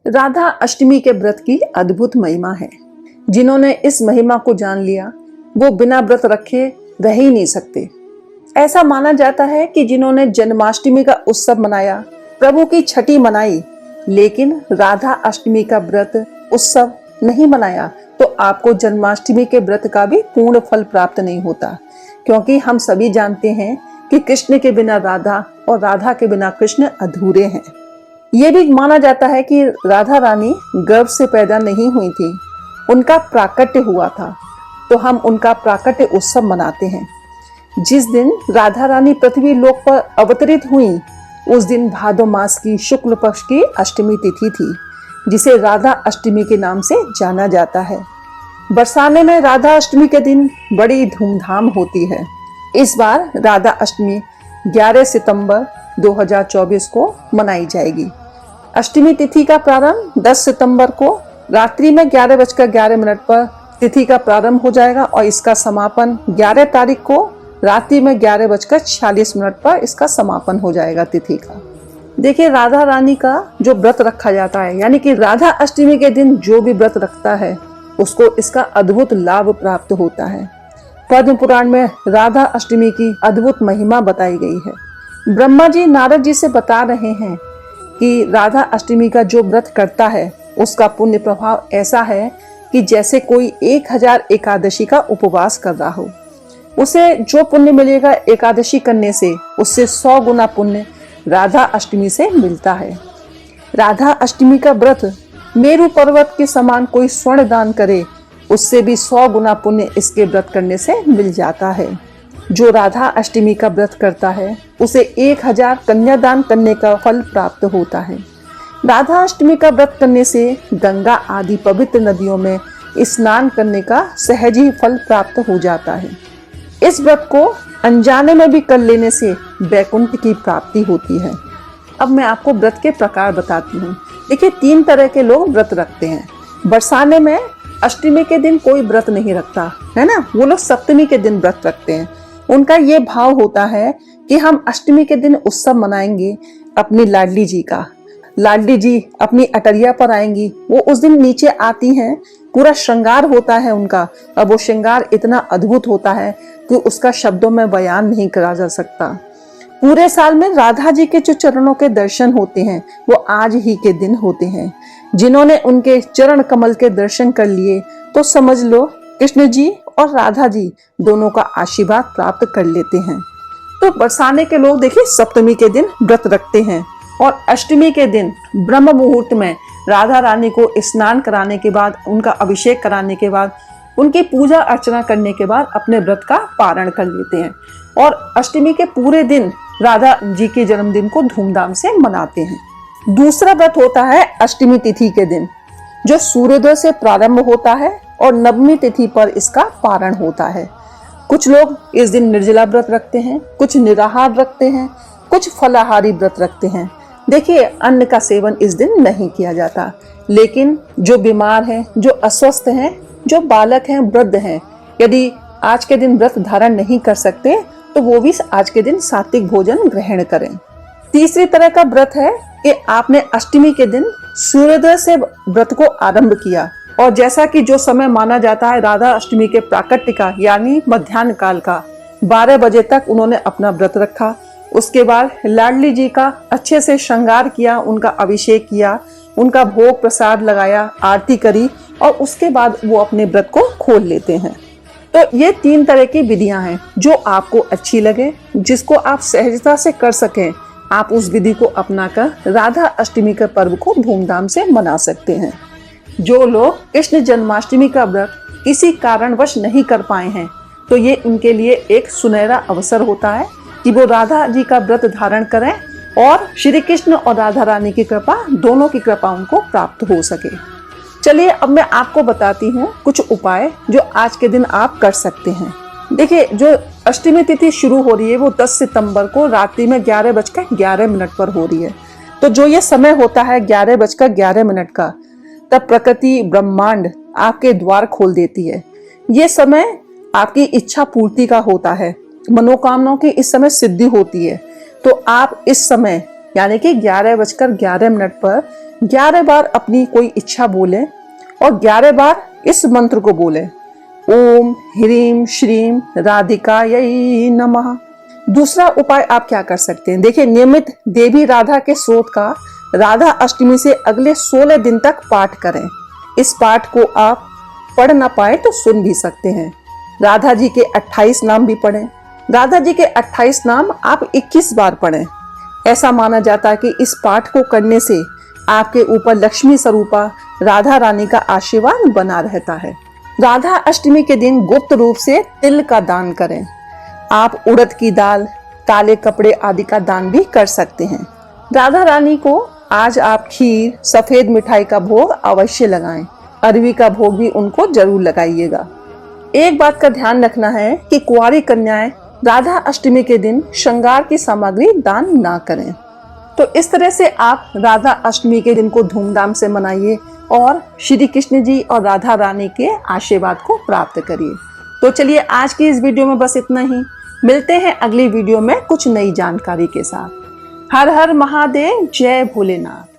राधा अष्टमी के व्रत की अद्भुत महिमा है। जिन्होंने इस महिमा को जान लिया वो बिना व्रत रखे रह ही नहीं सकते। ऐसा माना जाता है कि जिन्होंने जन्माष्टमी का उत्सव मनाया, प्रभु की छठी मनाई, लेकिन राधा अष्टमी का व्रत उत्सव नहीं मनाया, तो आपको जन्माष्टमी के व्रत का भी पूर्ण फल प्राप्त नहीं होता। क्योंकि हम सभी जानते हैं कि कृष्ण के बिना राधा और राधा के बिना कृष्ण अधूरे हैं। ये भी माना जाता है कि राधा रानी गर्भ से पैदा नहीं हुई थी, उनका प्राकट्य हुआ था, तो हम उनका प्राकट्य उत्सव मनाते हैं। जिस दिन राधा रानी पृथ्वी लोक पर अवतरित हुई, उस दिन भादो मास की शुक्ल पक्ष की अष्टमी तिथि थी, जिसे राधा अष्टमी के नाम से जाना जाता है। बरसाने में राधा अष्टमी के दिन बड़ी धूमधाम होती है। इस बार राधा अष्टमी 11 सितंबर 2024 को मनाई जाएगी। अष्टमी तिथि का प्रारंभ 10 सितंबर को रात्रि में 11:11 पर तिथि का प्रारंभ हो जाएगा और इसका समापन 11 तारीख को रात्रि में 11:46 पर इसका समापन हो जाएगा तिथि का। देखिए, राधा रानी का जो व्रत रखा जाता है, यानी कि राधा अष्टमी के दिन जो भी व्रत रखता है उसको इसका अद्भुत लाभ प्राप्त होता है। पद्म पुराण में राधा अष्टमी की अद्भुत महिमा बताई गई है। ब्रह्मा जी नारद जी से बता रहे हैं कि राधा अष्टमी का जो व्रत करता है उसका पुण्य प्रभाव ऐसा है कि जैसे कोई 1000 एकादशी का उपवास कर रहा हो। उसे जो पुण्य मिलेगा एकादशी करने से, उससे 100 गुना पुण्य राधा अष्टमी से मिलता है। राधा अष्टमी का व्रत मेरु पर्वत के समान कोई स्वर्ण दान करे, उससे भी 100 गुना पुण्य इसके व्रत करने से मिल जाता है। जो राधा अष्टमी का व्रत करता है उसे 1000 कन्यादान करने का फल प्राप्त होता है। राधा अष्टमी का व्रत करने से गंगा आदि पवित्र नदियों में स्नान करने का सहज ही फल प्राप्त हो जाता है। इस व्रत को अनजाने में भी कर लेने से वैकुंठ की प्राप्ति होती है। अब मैं आपको व्रत के प्रकार बताती हूँ। देखिए, 3 तरह के लोग व्रत रखते हैं। बरसाने में अष्टमी के दिन कोई व्रत नहीं रखता है ना, वो लोग सप्तमी के दिन व्रत रखते हैं। उनका ये भाव होता है कि हम अष्टमी के दिन उत्सव मनाएंगे अपनी लाडली जी का। लाडली जी अपनी अटरिया पर आएंगी, वो उस दिन नीचे आती हैं, पूरा श्रृंगार होता है उनका। अब वो श्रृंगार इतना अद्भुत होता है कि उसका शब्दों में बयान नहीं करा जा सकता। पूरे साल में राधा जी के जो चरणों के दर्शन होते हैं वो आज ही के दिन होते हैं। जिन्होंने उनके चरण कमल के दर्शन कर लिए तो समझ लो कृष्ण जी और राधा जी दोनों का आशीर्वाद प्राप्त कर लेते हैं। तो बरसाने के लोग देखिए सप्तमी के दिन व्रत रखते हैं और अष्टमी के दिन ब्रह्म मुहूर्त में राधा रानी को स्नान कराने के बाद, उनका अभिषेक कराने के बाद, उनकी पूजा अर्चना करने के बाद अपने व्रत का पारण कर लेते हैं और अष्टमी के पूरे दिन राधा जी के जन्मदिन को धूमधाम से मनाते हैं। दूसरा व्रत होता है अष्टमी तिथि के दिन, जो सूर्योदय से प्रारंभ होता है और नवमी तिथि पर इसका पारण होता है। कुछ लोग इस दिन निर्जला व्रत रखते हैं, कुछ निराहार रखते हैं, कुछ फलाहारी व्रत रखते हैं। देखिए, अन्न का सेवन इस दिन नहीं किया जाता, लेकिन जो बीमार हैं, जो अस्वस्थ हैं, जो बालक हैं, वृद्ध हैं, यदि आज के दिन व्रत धारण नहीं कर सकते तो वो भी आज के दिन सात्विक भोजन ग्रहण करें। तीसरी तरह का व्रत है कि आपने अष्टमी के दिन सूर्योदय से व्रत को आरंभ किया और जैसा कि जो समय माना जाता है राधा अष्टमी के प्राकट्य का, यानी मध्याह्न काल का, 12 बजे तक उन्होंने अपना व्रत रखा। उसके बाद लाडली जी का अच्छे से श्रृंगार किया, उनका अभिषेक किया, उनका भोग प्रसाद लगाया, आरती करी और उसके बाद वो अपने व्रत को खोल लेते हैं। तो ये 3 तरह की विधियां हैं। जो आपको अच्छी लगे, जिसको आप सहजता से कर सकें, आप उस विधि को अपनाकर राधा अष्टमी के पर्व को धूमधाम से मना सकते हैं। जो लोग कृष्ण जन्माष्टमी का व्रत किसी कारणवश नहीं कर पाए हैं तो ये उनके लिए एक सुनहरा अवसर होता है कि वो राधा जी का व्रत धारण करें और श्री कृष्ण और राधा रानी की कृपा, दोनों की कृपा उनको प्राप्त हो सके। चलिए, अब मैं आपको बताती हूँ कुछ उपाय जो आज के दिन आप कर सकते हैं। देखिए, जो अष्टमी तिथि शुरू हो रही है वो 10 सितंबर को रात्रि में 11:11 पर हो रही है। तो जो ये समय होता है 11:11 का, तब प्रकृति ब्रह्मांड आपके द्वार खोल देती है। ये समय आपकी इच्छा पूर्ति का होता है, मनोकामनाओं की इस समय सिद्धि होती है। तो आप इस समय यानी कि 11:11 पर 11 बार अपनी कोई इच्छा बोले और 11 बार इस मंत्र को बोले, ओम ह्रीम श्रीम राधिकायै नमः। दूसरा उपाय आप क्या कर सकते हैं, देखिए नियमित देवी राधा के स्तोत्र का राधा अष्टमी से अगले 16 दिन तक पाठ करें। इस पाठ को आप पढ़ ना पाए तो सुन भी सकते हैं। राधा जी के 28 नाम भी पढ़ें। राधा जी के 28 नाम आप 21 बार पढ़ें। ऐसा माना जाता है कि इस पाठ को करने से आपके ऊपर लक्ष्मी स्वरूपा राधा रानी का आशीर्वाद बना रहता है। राधा अष्टमी के दिन गुप्त रूप से तिल का दान करें। आप उड़द की दाल, काले कपड़े आदि का दान भी कर सकते हैं। राधा रानी को आज आप खीर, सफेद मिठाई का भोग अवश्य लगाएं। अरवी का भोग भी उनको जरूर लगाइएगा। एक बात का ध्यान रखना है कि कुंवारी कन्याएं राधा अष्टमी के दिन श्रृंगार की सामग्री दान ना करें। तो इस तरह से आप राधा अष्टमी के दिन को धूमधाम से मनाइए और श्री कृष्ण जी और राधा रानी के आशीर्वाद को प्राप्त करिए। तो चलिए आज की इस वीडियो में बस इतना ही। मिलते हैं अगली वीडियो में कुछ नई जानकारी के साथ। हर हर महादेव, जय भोलेनाथ।